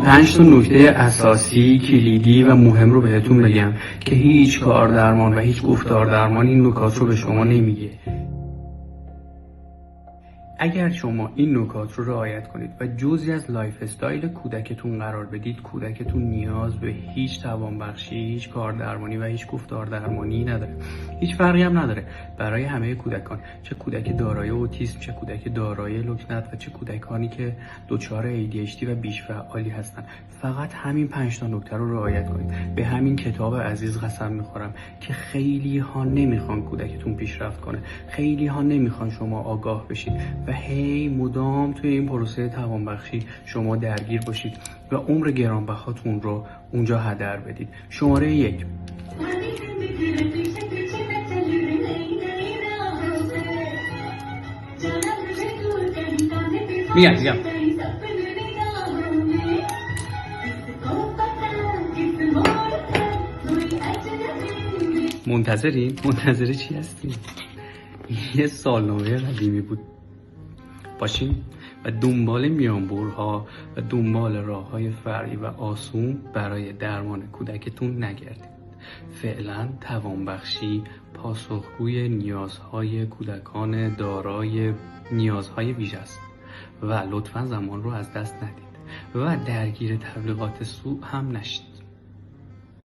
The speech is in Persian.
5 تا نکته اساسی، کلیدی و مهم رو بهتون بگم که هیچ کار درمان و هیچ گفتار درمان این نکات رو به شما نمیگه. اگر شما این نکات رو رعایت کنید و جزئی از لایف استایل کودکتون قرار بدید، کودکتون نیاز به هیچ توانبخشی، هیچ کار درمانی و هیچ گفتار درمانی نداره. هیچ فرقی هم نداره برای همه کودکان، چه کودک دارای اوتیسم، چه کودک دارای لکنت و چه کودکانی که دچار ADHD و بیش فعالی هستن. فقط همین 5 تا نکته رو رعایت کنید. به همین کتاب عزیز قسم میخورم که خیلی ها نمیخوان کودکتون پیشرفت کنه، خیلی ها نمیخوان شما آگاه بشید و هی مدام توی این پروسه توانبخشی شما درگیر باشید و عمر گرانبهاتون رو اونجا هدر بدید. شماره 1: میگم منتظری چی هستیم؟ یه سالنامه قدیمی بود. باشین و دنبال میانبرها و دنبال راه‌های فرعی و آسون برای درمان کودکتون نگردید. فعلا توانبخشی پاسخگوی نیازهای کودکان دارای نیازهای ویژه است و لطفاً زمان رو از دست ندید و درگیر تبلیغات سوء هم نشید.